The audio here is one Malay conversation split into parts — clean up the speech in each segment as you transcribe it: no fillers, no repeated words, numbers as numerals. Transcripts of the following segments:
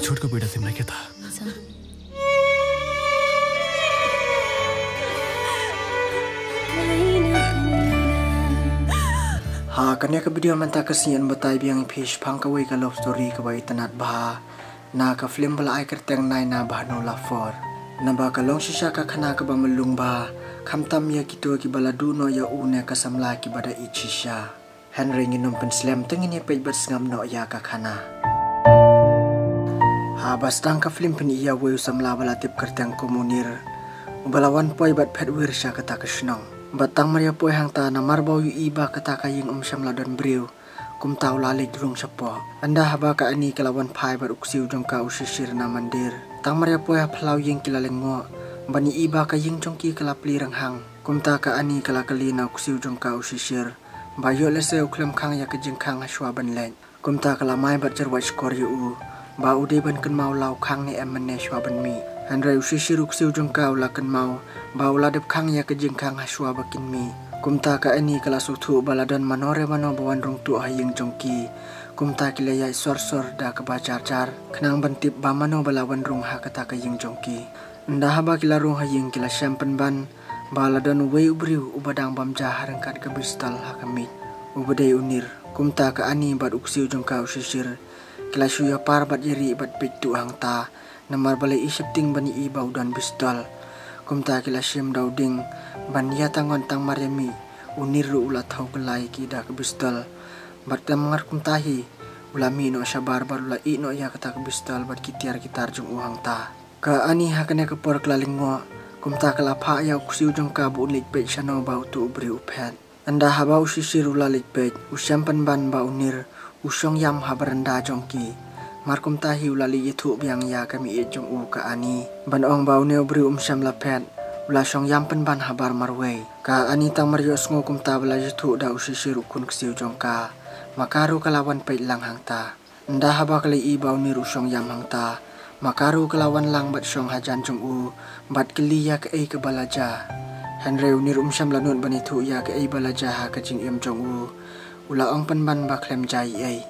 छोड़ को बेटा सिमला क्या था ha kanya ka video man ta kasian batai biang fish phang ka wei ka love story ka bai tanat ba na ka film bala ai kerteng nai na ba no la for na ba ka long shisha ka khana ka ba malung ba khamtam ya kito ki bala du no ya u ne ka samla ki bada ichisha Henry nginom pen slam tengin ya pej bat ngam no ya ka khana ha bas tang ka film pen iya wei samla bala tip kerteng komunir balawan poi bat phet wir sha ka ta ka shnong batang maria poi hang ta na marbau yu iba kata kaying syamla don briu kum tau lalik drung sapo anda haba ka ani kalawan phai bar uksiu jongka usisir na mandir tang maria poi phlau ying kilalengo bani iba ka ying jongki kalapli rang hang kum ta ka ani kala kali na uksiu jongka usisir bayo lese uklem khang ya ka jing khang ashwa ban len kum ta kala mai bar jar wach kor yu ba ude ban kan mau lau khang ni emne shwa ban mi Andrai usisir uksiu jongka ulakan mau baula dep khang ya kejing khang haswa bakin mi kumta ka ani kala suthu baladan manore mano bawan rung tu haying jongki kumta kilaya sor da ka bacar car khnang bantip ba mano balawan rung ha kata ka ying jongki nda haba kila rung haying kila syampen ban baladan wei ubriu ubadang bamja harangkat ka bistal ha kami ubadai unir kumta ka ani bad uksiu jongka usisir kila shuya par bad yeri bad pitu hang ta namar balai isip ting bani ibau dan pistol kumta kila shim dauding ban ya tangon tang mariami uniru ula thau kelai ki da ke pistol bat mangar kumtahi ulami no sabar barula i no ya kata ke pistol bat kitiar kitar jung uang ta ka ani hakane ke por klalingo kumta kala pha ya uksiu jong ka bu lik pe chano bau tu ubri uphat anda haba usisir ula lik pe usyampan ban ba unir usong yam habaranda jongki Markum tahi ulali itu biang ya kami ejong u ka ani ban ong bau neu bri syam la pet ula song yampen ban habar marwei ka ani tang marios ngo kum ta bla jitu da usisir ukun ksiu jong ka makaru kalawan pei lang hang ta nda haba kali i bau ni rusong yam hang ta makaru kalawan lang bat song hajan jong u bat kili ya ke ei ke balaja Henry unir syam la nun ban itu ya ke ei balaja ha ka jing em jong u ula ong pen ban ba klem jai ei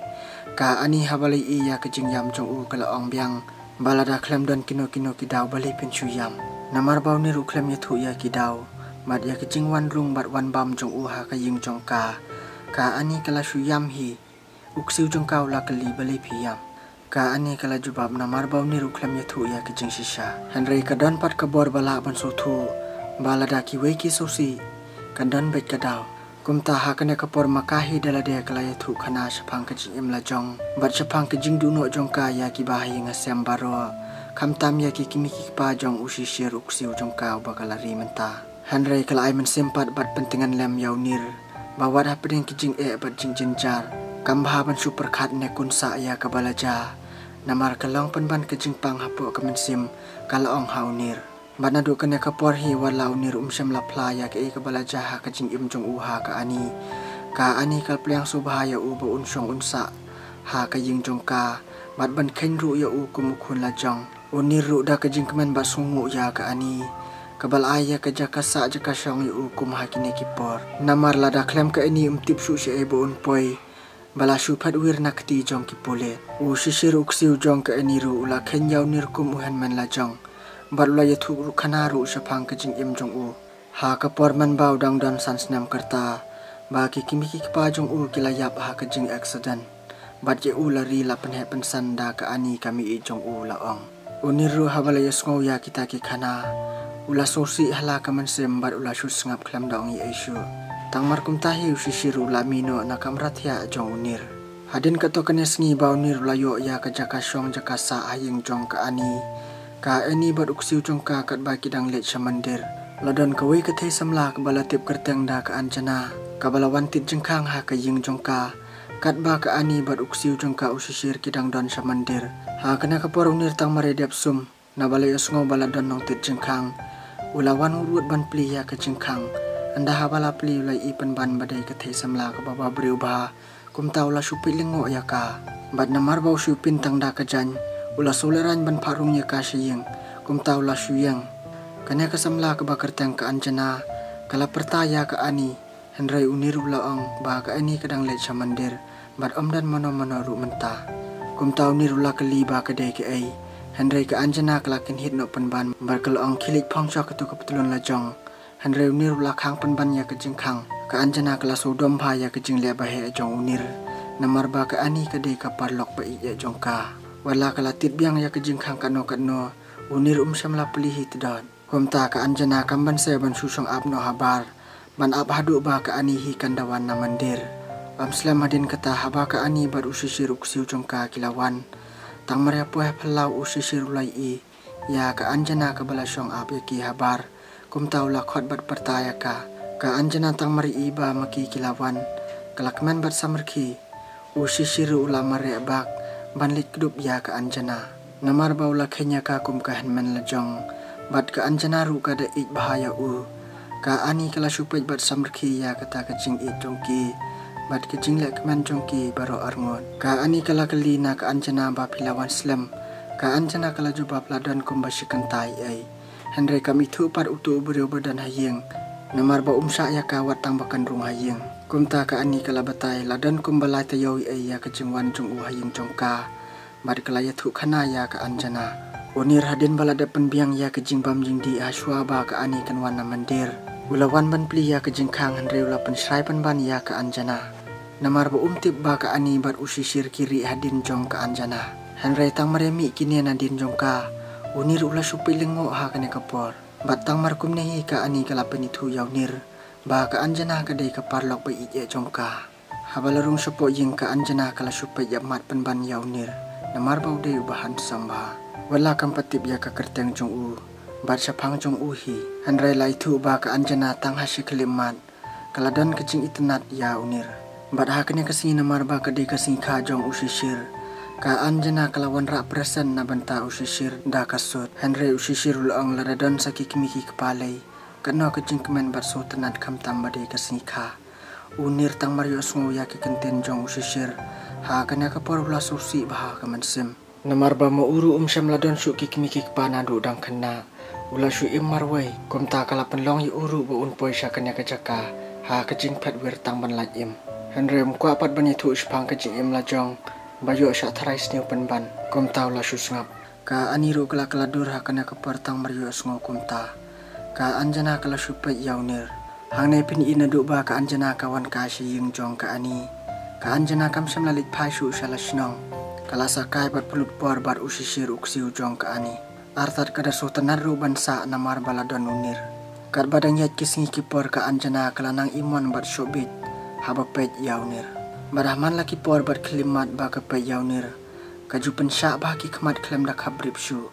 ka ani habali iya kejing yam jong u kala ong biang balada klem don kino kidau bali penchu yam namar bau ni ru klem ya thu ya kidau mat ya kejing wan rung bat wan bam jong u ha ka ying jong ka ani kala shu yam hi uksiu jong ka ula kali bali phiyam ka ani kala jubab namar bau ni ru klem ya thu ya kejing shisha Henry ka don pat ka bor bala ban so thu balada ki wei ki sosi kan don bet kadau kumta hakane kapor makahi dala dia kalaya thu khana shapang kajing imla jong bat shapang kajing duno jong ka ya ki bahi ngasem baro khamtam ya ki kimi ki pa jong usisir uksiu jong ka bakalari menta Henry kala ai men sempat bat pentingan lem yaunir bawat hapeding kijing bat jing jinjar kambha ban super khat ne kunsa ya kabalaja namar kalong penban kajing pang hapo kemensim kala ong haunir Bana do kene kapor hi walau nir syam la playa ke ka balaja ha ka jing im jong u ha ka ani kal plyang subhaya u ba unsong unsa ha ka ying jong ka bat ban khen ru ya u kum khun la jong unir ru da ka jing kemen ba sungu ya ka ani kabal aya ka jaka sa jaka shong u kum ha kine kipor namar la da klem ka ani tip su she e bo un poi bala shu phat wir nakti jong kipole u shishir uksiu jong ka ani ru la khen yaw nir kum uhan man la jong Barla yathu rukhana ru shapang kajing im jong u ha ka porman bau dang dan sansnam karta ba ki kimi ki pa jong u kilayap ha kajing accident bat je u lari la penhe pensan da ka ani kami i jong u la ong uniru habala yasngo ya kita ki khana ula sosi hala ka mansem bat ula shut ngap klam dong i aishu tangmar kum tahi usishiru la mino na kamrathya jong unir hadin ka to kanesngi bau nir la yo ya ka jaka shong jaka sa aying jong ka ani ka ani bat uksiu jong ka kat ba kidang let shamandir ladon ka wei ka thei samla ka bala tip kerteng da ka anjana ka bala wantit jengkhang ha ka ying jong ka kat ba ka ani bat uksiu jong ka usisir kidang don shamandir ha kana ka porong nir tang mare dep sum na bala yosngo bala don nong tit jengkhang ulawan urut ban pli ya ka jengkhang anda ha bala pli ulai i pen ban badai ka thei samla ka baba briu ba kum taula supi lingo ya ka bat namar bau supin tang da ka jan ula soleran ban parung ya ka shiyeng kum taula shuyeng kanya ka samla ka bakar tang ka anjana kala pertaya ka ani Henry uniru laong ba ka ani kadang let shamandir bat omdan mano ru menta kum tau ni rula kali ba kedai ke ai Henry ke anjana kelakin hit no penban berkelong kilik pongco ketu kepetulun lajong Henry unir rula khang penban ya kejing khang ke anjana kelas udom ba ya kejing le bahe jong unir namar ba ke ani kedai ka parlok ba i jong ka wala kala tit biang ya kejing khang kano unir samla pelihi tedon kum ta ke anjana kamban se ban susong ap no habar ban ap hadu ba ke ani hi kandawan na mandir Amslam hadin kata haba ka ani bar usisir uksiu jongka kilawan tang maria poe phalau usisir ulai i ya ka anjana ka balasong ap ki habar kum tau la khot bat pertaya ka anjana tang mari iba maki kilawan kalakman bat samerki usisir ula mare bak banlit kedup ya ka anjana namar baula khenya ka kum ka hanman lajong bat ka anjana ru ka da ik bahaya ka ani kala supej bat samerki ya kata kacing ik jongki bat kecing lek keman jongki baro arngon ka ani kala kelina ka anjana ba pilawan slam ka anjana kala juba pladon kumba shikantai ai Henry kami thu par utu brio badan hayeng namar ba umsa ya ka watang bakan rung hayeng kumta ka ani kala batai ladan kumba lai tayoi ai ya kecing wan jong hayeng jongka bat kala ya thu khana ya ka anjana unir hadin balada penbiang ya kecing bam jingdi aswa ba ka ani kan wan mandir ulawan ban pli ya kejing khang Henry ula pensrai penban ya ka anjana namar ba umtip ba ka ani bat usisir kiri hadin jong ka anjana Henry tang maremi kini nadin jong ka unir ula supilengo ha kane kapor bat tang mar kum nehi ka ani kala penithu yaunir ba ka anjana ka dei ka parlok ba ije jong ka habalarung sopo ying ka anjana kala supai yamat penban yaunir namar ba udai ubahan samba wala kam patip ya ka kerteng jong bat sapang jong hi Henry lai thu ba ka anjana tang hasi kelimat kaladan kecing itenat ya unir bat haknya kesini namar ba kadai kesing kha jong usisir ka anjana kalawan rak presen na banta usisir da kasut Henry usisir ulong ladadan sakik miki kepalai kena kecing kemen bat so tenat kam tamba dei kesing kha unir tang mario sungu ya ke kenten jong usisir ha kena kapor ula susi bah ka mansim namar ba mo uru syam ladon su kik miki kepana do dang kena ula su marwai kum ta kala penlong yi uru bu un poi syakanya kejaka ha kecing pet wir tang ban lajim Henry mko apat bani thu ispang kecing lajong bayo syak tharai sniu penban kum tau la su sngap ka ani ru kala kala dur ha kana kapar tang mario sngo kum ta ka anjana kala su pe yaunir hang nei pin ina du ba ka anjana kawan ka shi ying jong ka ani ka anjana kam sam lalit phai su sala snong kala sakai bat pulut por bar usisir uksiu jong ka ani artat kada so tanar ru bansa namar baladon unir kat badang yat kising kipor ka anjana kala nang imon bat sobit haba pej yaunir barahman laki por bat klimat ba ka pej yaunir kaju pensya ba ki khamat klem da khabrip shu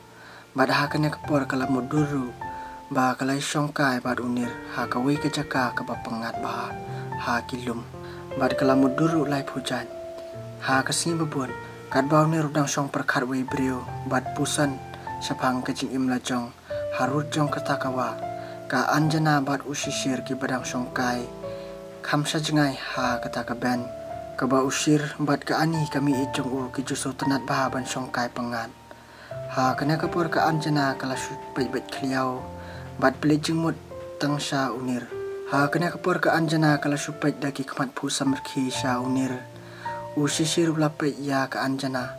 bat ha kane kapor kala moduru ba kala songkai bat unir ha ka wei ka jaka ka ba pengat ba ha kilum bat kala moduru lai pujan ha ka sing bebun kat ba unir udang song perkhat wei brio bat pusan sapang kecing lajong harut jong ketakawa ka anjana bat usisir ki badang songkai khamsa jengai ha kata ka ben ka ba usir bat ka ani kami ijong ki juso tenat ba ban songkai pengat ha kana kapor ka anjana kala su peit kliau bat pelejing mut tangsha unir ha kana kapor ka anjana kala su peit daki khamat phu samerki sha unir usisir ula peit ya ka anjana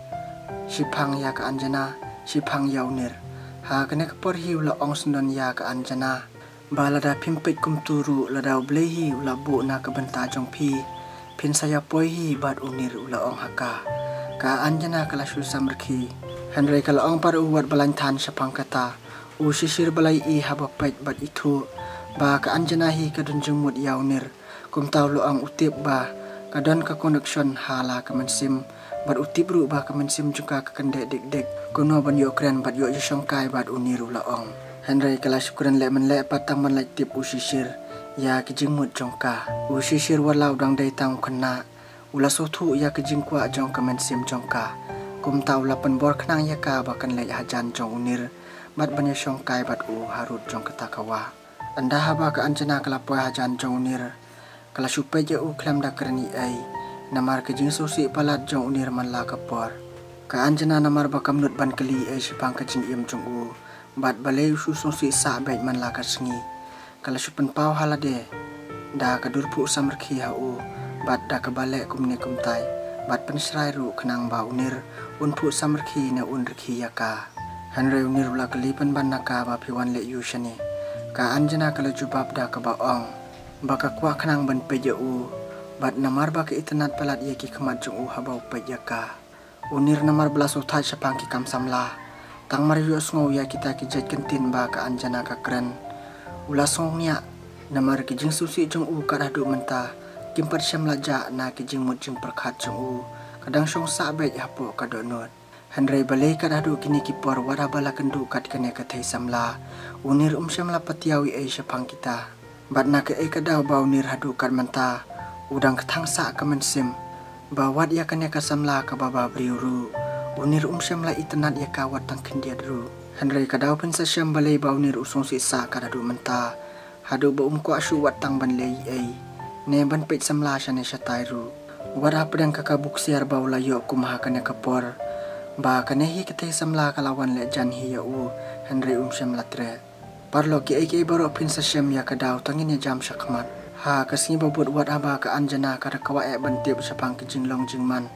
sipang ya ka anjana sipang ya unir ha kana kapor hi ula ong sendon ya ka anjana balada pimpet kum turu lada blehi ula bu na ka benta jong pi pin saya poihi bat unir ula ong haka ka anjana kala su samerki Henry kala ong par uwat balantan sapang kata usisir balai i haba pet bat itu ba ka anjana hi ka dunjung mut yaunir kum tau lo ang utip ba kadon ka connection hala ka mansim bat utip ru ba ka mansim juga ka kende dik kuno ban yo kren bat yo songkai bat unir ula ong Henry kala syukuran le men le patang man lai tip usisir ya kijing mut jongka usisir walau dang dai tang kena ula sothu ya kijing kwa jong ka mansim jongka kum tau la pen bor khnang ya ka bakan le hajan jong unir bat banya songkai bat harut jong ketakawa anda haba ka anjana kala poi hajan jong unir kala supai ja klam da kerni ai namar kijing sosi palat jong unir man la kapor ka anjana namar bakam nut ban kali ai sipang kijing jong bat balai su sosi sa bet man la ka sngi kala supen pau halade da ka durpu samerki bat da ka balek kumne kumtai bat pensrai ru kenang ba unir unpu samerki na unrki yaka. Hanre unir ula kelipan ban naka ba piwan le yushani. Ka anjana kala jubab da ka ba ong. Baka kwa kenang ban peja u. Bat namar ba ke itenat pelat yaki kemat jung u habau peja ka. Unir namar belas utai sepang ki kam samla. Tang mar yu sngau ya kita ki jat kentin ba ka anjana ka keren. Ula sngau niya. Namar ki jing susi jung u ka radu mentah. Kimpat syam laja na ki jing mut jing perkat jung u. Kadang syong sabet hapo ka donut. Hanrei balai ka radu kini ki por wara bala kendu kat kene ka thai samla. Unir syam la patiawi ai sepang kita. Bat na ke ai ka daw ba unir hadu kat mentah. Udang ketangsa ka mensim. Bawat ya kene ka samla ka baba briuru. Unir syam la itenat ya kawat tang kendiat ru. Hanrei ka daw pensa syam balai ba unir usung sisa ka radu mentah. Hadu ba kwa shu wat tang ban lei ai. Ne ban pet samla syane syatai ru. Wara pedang ka buksiar ba ula yo kumaha kene ka por. Ba kene hi ketei samla kalawan le jan hi ya u. Hanrei syam la tre. Parlo ki ai baro pensa syam ya ka daw tangin ya jam syakmat. Ha kasni babut wat aba ka anjana ka kawa e bantip sapang ki jinglong jingman.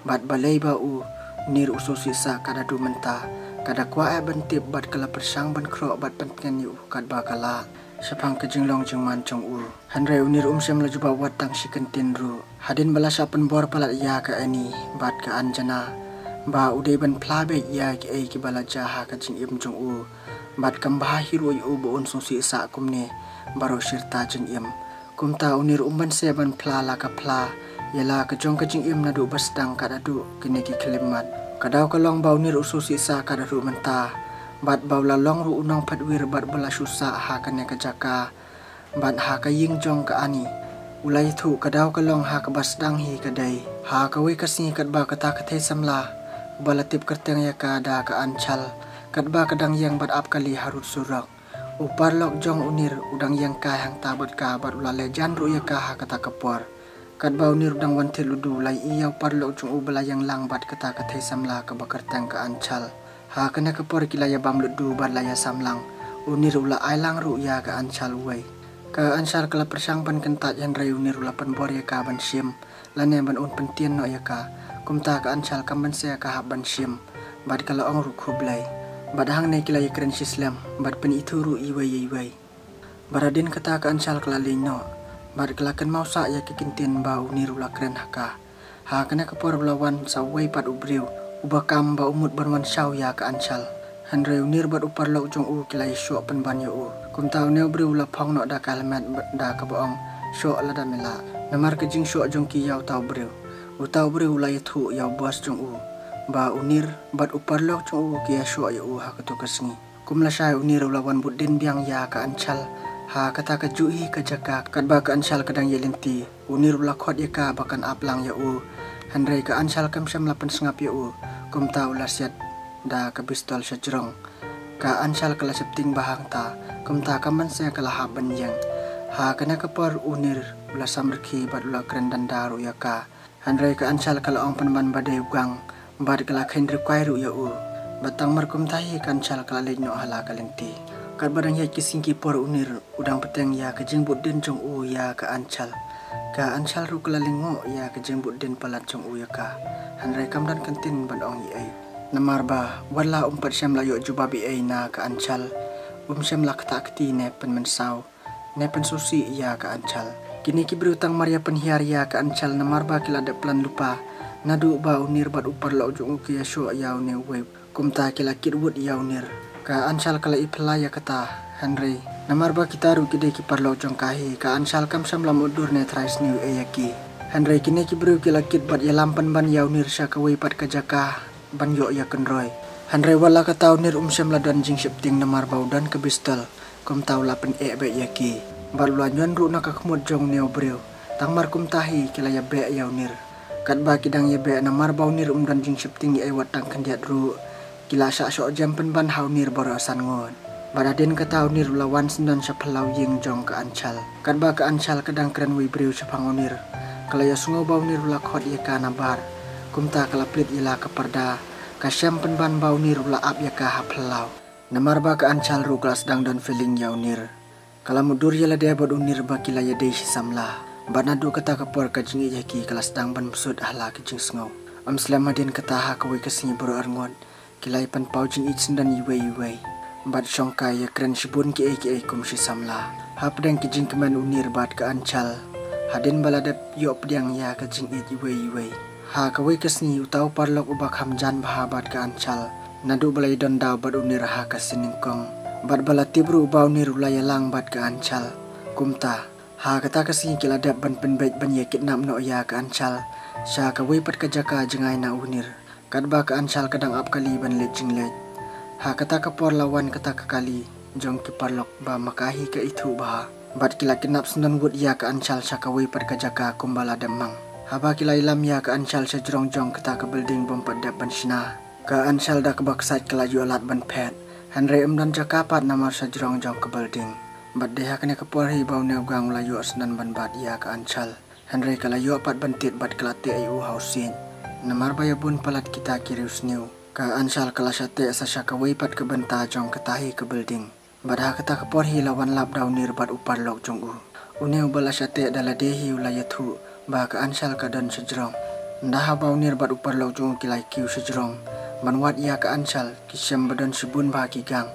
Bat balai ba u nir usu sisa kada du mentah. Kada kwa e bantip bat kala persang ban kro bat pengen yu kad ba kala. Sapang ki jinglong jingman jong u. Hanrei unir syam la juba wat tang shikentin ru. Hadin balasa penbor palat ya ka ani bat ka anjana. Ba udai ban plabe ya ki ai ki bala jaha ka jing im jong u. Bat kambah hiru yu bu un susi sa kumne baro shirta jing im. Kumta unir ban seban pla ka pla yala ka jong ka jing im nadu basdang ka dadu kini ki kelimat. Kadaw ka long ba unir ususi sa ka dadu mentah. Bat ba la long ru unang patwir bat bala susa ha kane ka jaka. Bat ha ka ying jong ka ani. Ulai thu kadaw ka long ha ka basdang hi kadai. Ha ka wi kasni kat ba kata ka thai samla. Bala tip kerteng ya ka da ka anchal. Kat ba kadang yang bat ap kali harut surak. Upar lok jong unir udang yang ka hang tabat ka bat ulale jan ru ya ka ha kata kapor. Kat ba unir udang wantil udu lai iya upar lok jong ubala yang lang bat kata ka thai samla ka bakar tang ka anchal. Ha kena kapor kilaya bam ludu bat laya samlang. Unir ula ailang ru ya ka anchal uai. Ka anchal kala persang ban kentat yan rai unir ula penbor ya ka ban sim. Lane ban un pentien no ya ka. Kumta ka anchal kam ban se ka ha ban sim. Bat kala ong ru kublai. Badahang na kilaya keren sislam, bad pen itu ru iway. Baradin kata ka ansyal kala lino, bad kelakan mausa ya kikintin ba uniru la keren haka. Ha kena kapor belawan sa way pad ubriu, ubakam ba umut barwan syaw ya ka ansyal. Hanre unir bad upar lok jong u kilaya syok pen ban ya u. Kumta unir ubriu la pong no da kalamat da ka baong, syok la da mela. Namar ke jing syok jong ki yaw tau briu. Utau briu la yathu yaw bos jong u. Ba unir bat upar lok jong u kia syok ya u ha katu kesni. Kumla syai unir ulawan budin biang ya ka anchal. Ha kata ka jui ka jaka kat ba ka anchal kadang ya linti. Unir ula khot ya ka bakan aplang ya u. Hanrei ka anchal kam syam lapan sengap ya u. Kumta ula siat da ka pistol syajrong. Ka anchal kala septing bahang ta. Kumta kaman saya kala haban yang. Ha kena kapar unir ula samrki bat ula keren dan daru ya ka. Hanrei ka anchal kala ong penban badai ugang. Bad kala khendri kwairu ya u. Batang markum tahi kan chal kala lejno hala kalenti. Kat barang ya kisingki por unir udang peteng ya ke jengbut den jong u ya ke anchal. Ka anchal ru kala lengo ya ke jengbut den palat jong u ya ka. Hanrei kam dan kentin ban ong i ai. Namar ba wala umpat syam la yo jubabi ai na ke anchal. Syam la kata akti ne pen mensau. Ne pen susi ya ke anchal. Kini ki berutang Maria penhiar ya ke anchal namar ba kila ada plan lupa. Nadu ba unir bat upar lok jong uki ya syok yaw ne web. Kumta kila kitwood yaw nir. Ka ansyal kala ipla ya kata Hanrei. Namar ba kita ru kide ki par lok jong kahi. Ka ansyal kam syam lam udur ne trais niu eyaki. Hanrei kine ki bru kila kit bat ya lampan ban yaw nir sya kawai pat ka jaka ban yok ya kenroy. Hanrei wala kata unir syam la dan jing syepting namar ba udan ke bistal. Kumta ula pen be yaki. Bat luanyon ru nak kemud jong neo breu. Tangmar kumtahi kila ya be yaw nir. Kat ba kidang ye be namar bau nir dan jing syepting ye watang kendiat ru. Kila syak syok jam penban hau nir borosan ngon. Badadin kata nir lawan sendan syaphalau ying jong ke anchal. Kat ba ke anchal kadang keren wi briu syapang nir. Kala ya sungo bau nir ula khot ye ka nabar. Kumta kala plit ila ke perda. Ka syam penban bau nir ula ap ye ka haphalau. Namar ba ke anchal ru kala sedang dan feeling yaw nir. Kala mudur ye la dia bod unir ba kila ye dei samla. Banadu kata kapor ka jing yaki kelas dang ban besud ahla ke jing sngau. Selamadin kata ha kawai kesini buru arngon. Kilai pan pau jing ich sendan iwei. Bat syongka ya keren shibun ki ai kum shi samla. Ha pedang ke jing keman unir bat ke ancal. Hadin baladap yo pedang ya ke jing ich iwei. Ha kawai kesini utau parlok ubak hamjan bahabat ke ancal. Nadu balai don daw bat unir ha ke siningkong. Bat balatibru ubau nir ulaya lang bat ke ancal. Kumta. Ha kata kesini kiladap ban penbaik ban ya kitnam no ya ke ancal. Sya kawai pat ke jaka jengai na unir. Kadba ke ancal kadang ap kali ban le jing le. Ha kata kapor lawan kata kekali. Jong ki parlok ba makahi ke itu bah. Bat kila kinap sendan wud ya ke ancal sya kawai pat ke jaka kumbala damang. Haba kila ilam ya ke ancal sya jong kata ke building bompat dap ban shina. Ke ancal dah kebaksat kelaju alat ban pet. Henry dan jaka pat namar sya jong ke building. Bat deha kena kapor hi bau ne gang layu sendan ban bat ya ke ancal. Henry kalayu pat bantit bat kelate ayu hausin. Namar baya bun palat kita kirius new. Ka ancal kalasate asasya kawai pat ke benta jong ketahi ke building. Badha kata kapor hi lawan lap daw nir bat upar lok jong u. Uneu balasate dala dehi ulayathu ba ka ancal ka dan sejrong. Ndah bau nir bat upar lok jong kilai kiu sejrong. Manwat ya ka ancal kisyam badan sibun ba ki gang.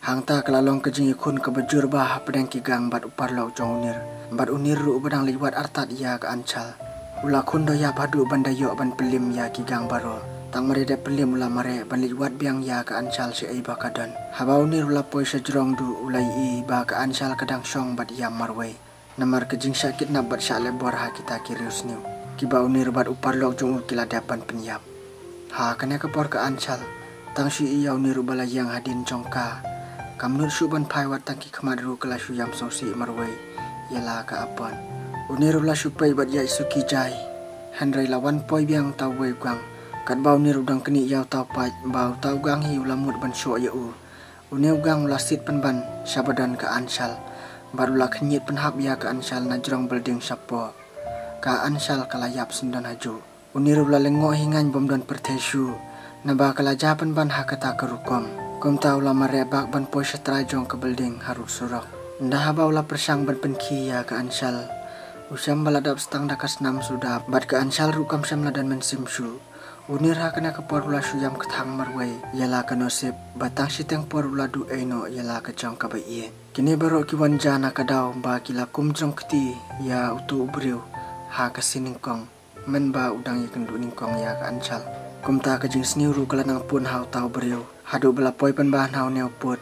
Hangta kelalong kejing ikun kebejur bah pedang ki gang bat upar lok jong unir. Bat unir ru badang liwat artat ya ka ancal. Ula kun do ya badu bandayok ban pelim ya ki gang baro. Tang merede pelim ula mare ban liwat biang ya ka ancal si ai bakadan. Habau nir ula poi sejrong du ulai i ba ka ancal kadang syong bat ya marway. Namar kejing syakit na bat syak lebor ha kita kirius niu. Ki bau nir bat upar lok jong kila dapan penyap. Ha kena kepor ka ancal. Tang si iyau nir ubala yang hadin jongka. Kamnur syuban pai wat tangki kemadru kela syuyam songsi marway. Yala ka apon. Unir ula syupai bat ya isuki jai. Henry lawan poi biang tau wei gang. Kat bau nir udang keni yau tau pai. Bau tau gang hi ula mut ban syok ya u. Uneu gang ula sit penban syabadan ka ancal. Baru ula kenyit penhap ya ka ancal na jrong building syapo. Ka ancal kalayap sendan haju. Unir ula lengok hingan bom dan pertesu. Naba kalajapan ban ha kata kerukom. Kum tau la marebak ban poi syatra jong ke building haruk surok. Ndah bau la persang ban penki ya ka ancal. Usyam baladap setang dakas 6 sudah. Bat ke ancal rukam syam ladan mensimsu. Unir ha kena kepor ula syuyam ketang marway. Yala ke nosip. Batang siteng por ula du eno yala ke jong ka bayin. Kini baru kiwan jana kadau ba kila kum jong keti ya utu ubriu. Ha ke siningkong. Men ba udang ikan du ningkong ya ka ancal. Kum ta ke jing sniuru kelanang pun hau tau beriu. Hadu belapoi penbahan hau neu put.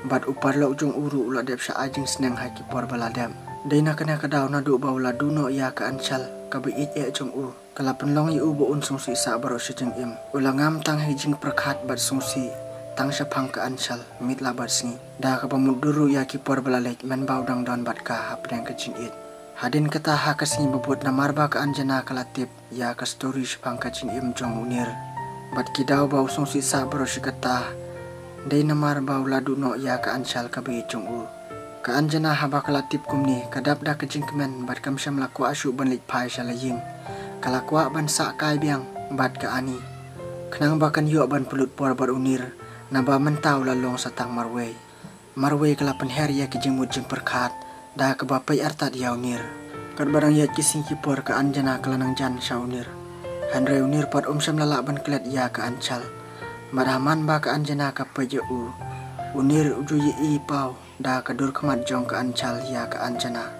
Bat upar lok jong uru ula dep sya ajing seneng hai kipor baladam. Daina kena kadau nadu bau la duno ya ka ancal. Kabe it jong u. Kala penlong yu bu un sungsi sa baro syajeng im. Ula ngam tang hijing perkat bat sungsi. Tang syapang ka ancal. Mit la bat singi. Dah ka pamuduru ya kipor balalek. Men bau dang don bat ka hapdang ke jing it. Hadin kata ha kesingi bebut namarba ka anjana kalatip. Ya ka story syapang ka jing im jong unir. Bat kidau bau sungsi sa baro syakata. Day namar bau ladu no ya ka ancal kabe jong u. Ka anjana haba kalatip kumni kadap da kejing kemen bat kam syam lakwa asyu ban lik pai syalaying. Kalakwa ban sa kai biang bat ka ani. Kenang bakan yuk ban pelut por bat unir. Naba mentau lalong satang marway. Marway kala penher ya kejing mujing perkat. Da kebapai artat ya unir. Kat barang ya kising kipor ka anjana kelanang jan sya unir. Henry unir pat syam lalak ban kelet ya ka ancal. Madaman ba ka anjana ka peje u. Unir uju yi pau. Da kadur kemat jong ka ancal ya ka anjana.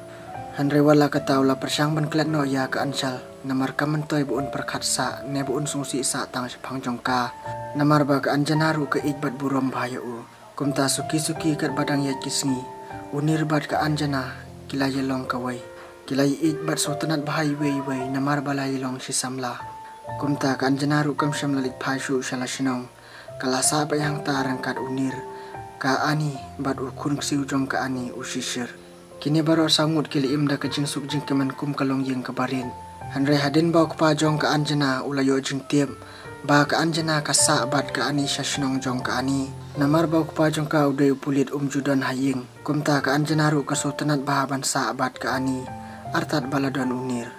Henry wala katau la persang ban kelet no ya ka ancal. Namar ka mentoy buun perkat sa. Ne buun sungsi sa tang syapang jong ka. Namar ba ka anjana ru ka ikbat burom bahaya u. Kumta suki-suki kat badang ya kisngi. Unir bat ka anjana. Kila yelong kawai. Kila ikbat sultanat bahai wei namar balai long si samla. Kumta ka anjana ru kam syam lalik pasyu syala sinong. Kala sa pa yang tarangkat unir. Ka ani bat ukun ksiu jong ka ani usisir. Kini baru sangut kili imda ke jing suk jing keman kum kalong yeng kebarin. Henry hadin bau kepa jong ka anjana ulayo jing tiap. Ba ka anjana ka sa bat ka ani syasinong jong ka ani. Namar bau kepa jong ka uday upulit judan haying. Kumta ka anjana ru ka sultanat bahaban sa bat ka ani. Artat baladon unir.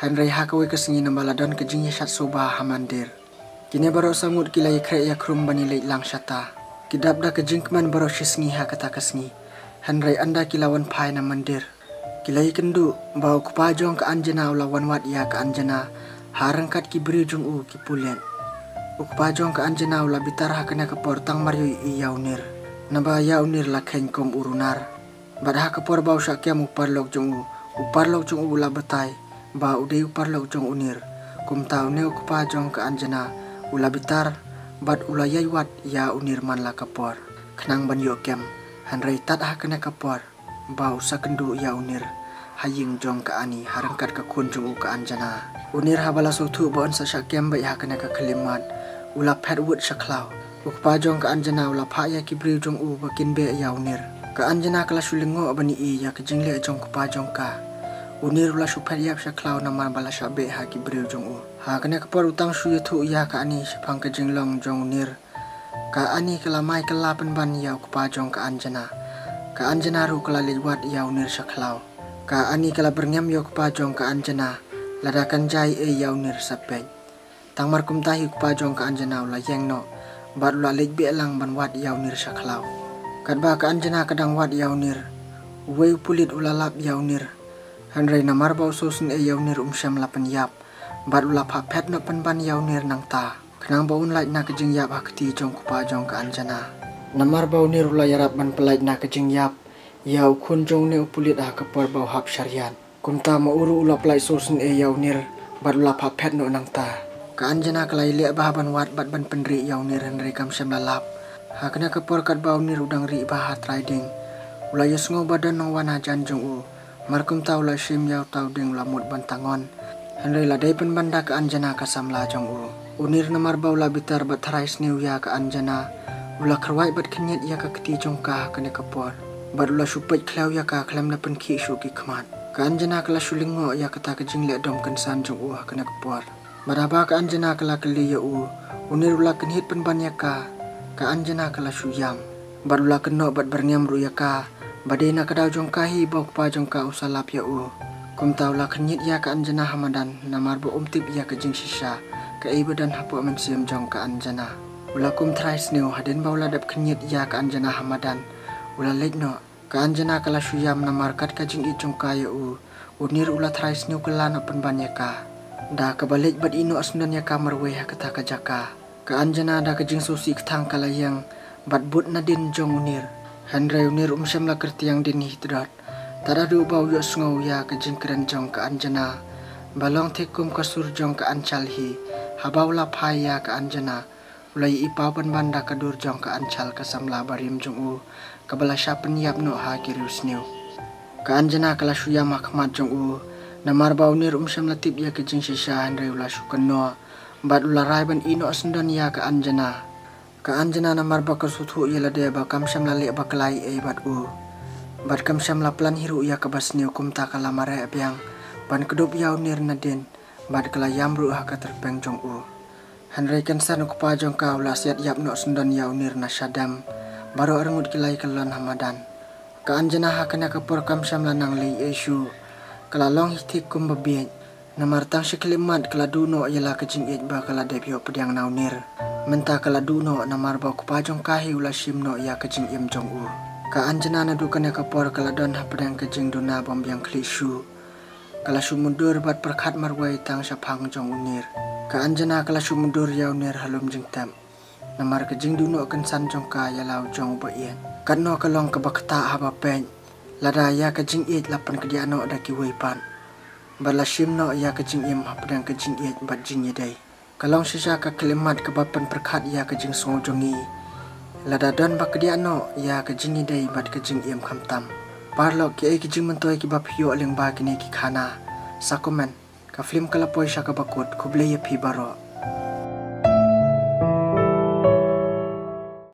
Henry hakawi kesengi na baladon ke jing yasat subah hamandir. Kini baru sangut kila yakre yakrum bani leit lang syata. Kidap da ke jing keman baru syisngi ha kata kesengi. Henry anda kilawan pai na mandir. Kilai kendu bau kupajong ke anjana ulawan wat ya ke anjana harangkat ki beri jung ki pulen. Ukupajong ke anjana ula bitar hakana ke portang mario i yaunir. Naba yaunir la keng kom urunar. Badha ke por bau syakiam uparlok jung ula betai ba udai uparlok jung unir. Kum tau ne ukupajong ke anjana ula bitar bad ula yaiwat ya unir man la kapor. Kenang ban yokem hanrai tat hakana kapor. Bau sakendu ya unir haying jong ke ani harangkat ke kunjung ke anjana. Unir habala sotu baon sa syakiam bai hakana ke kelimat ula petwood syaklau. Ukupajong ke anjana ula pa ya kibri jong bakin be ya unir. Ke anjana kala sulingo bani ya ke jingle jong kupajong ka. Unir ula supet yap syaklau nama bala syabe ha kibri jong hakana ke por utang suya tu ya ke ani syapang ke jinglong jong unir. Ka ani kala mai kala penban ya ukupajong ke anjana. Ka anjana ru kala liwat ya unir syaklau. Ka ani kala berngam yo kupajong ke anjana ladakan jai ya unir sapeng. Tang markum tahi kupajong ke anjana ula yeng no bad ula lejbe elang ban wat ya unir syaklau. Kadba ke anjana kadang wat ya unir uwei pulit ula lap ya unir. Hanrai namar bau sosin ya unir syam lapan yap bad ula pa pet no penban ya unir nang ta. Kenang bau unlait na kejing yap hakti jong kupajong ke anjana. Namar bau nir ula yarap ban pelait na kejing yap ya ukun jong ne upulit ha kapor bau hap syarian. Kumta ma uru ula pelait sosin ya unir bad ula pa pet no nang ta. Ka anjana kalai liak bah ban wat bad ban penri ya unir hanrai kam syam lalap. Hakana kapor kat bau nir udang ri bah riding. Ula yasngo badan nong wana jan jong markum ta ula shim yau tau ding ula mut ban tangon. Hanrai ladai penbanda ke anjana kasam la jong Unir namar bau la bitar bat harai sniu ya ke anjana. Ula kerwai bat kenyat ya ke keti jongkah kena kapor. Bat ula supet klau ya ke klam na penki syuki kemat. Ke anjana kala sulingo ya kata kejing liat dom kensan jong kena kapor. Badaba ke anjana kala keli ya Unir ula kenhit penban ya ke anjana kala suyam. Bat ula keno bat berniam ru ya ka. Badena kedau jongkahi bau kepa jongka usalap ya Kum tau la kenyit ya ke anjana hamadan. Namar bu umtip ya ke jing sisa. Ke ibadan hapu mensiam jong ke anjana. Ula kum trai sniu hadin bau ladap kenyit ya ke anjana hamadan. Ula legno ke anjana kala suyam namar kat kajing ijong kaya Unir ula trai sniu kelana penban ya ka. Da kebalik bat ino asndan ya ka marwe ha kata kajaka. Ke anjana da kajing sosi ketang kala yang bat but nadin jong unir. Handrai unir syam la kerti yang din hidrat. Tada du bau yo sngau ya kajing keren jong ke anjana. Balong tekum kasur jong ke ancalhi. Habau la paya ke anjana. Ulai ipa banda kadur jong ke ancal kasamla barim jong kabala syapen yap no ha kirius niu. Ke anjana kala suyam akmat jong namar bau nir syam latip ya kejing sisa handrai ula syukan no. Bad ula raiban ino asendan ya ke anjana. Ke anjana namar bakal sutu ya ladaya bakam syam lalik bakalai bad Bad kam syam la plan hiru ya ke bas niu kum ta kala mare biang. Ban kedup ya unir nadin. Bad kala yamru ha ka terpeng jong Hanrai kensan ukupajong ka ula siat yap no sendan ya unir na syadam. Baru arengut kilai kelon hamadan. Ka anjana hakana kapur kam syam lanang li esyu. Kala long hitik kum babiet. Namar tang syiklimat kala duno yala kejing ba kala debyo pediang na unir. Menta kala duno namar ba ukupajong kahi ula shim no ya kejing jong Ka anjana na dukana kapur kala don hapadang kejing duna bombyang klisyu. Kala sumundur bat perkat marwai tang syapang jong unir. Ka anjana kala sumundur ya unir halum jengtam. Namar kejing duno kensan jong ka yalau jong baien. Katno kalong kabakta haba pen. Lada ya kejing lapan kediano da kiwaipan. Bala shim no ya kejing hapadang kejing bat jing yedai. Kalong sisa ka kelimat kebapan perkat ya kejing songo jongi. Lada don bak kediano ya kejing yedai bat kejing kamtam. Parlok ki kejing mentoi ki bap hiyo leng ba kini ki khana. Sakumen ka film kala poy syaka bakut kuble ya pi baro.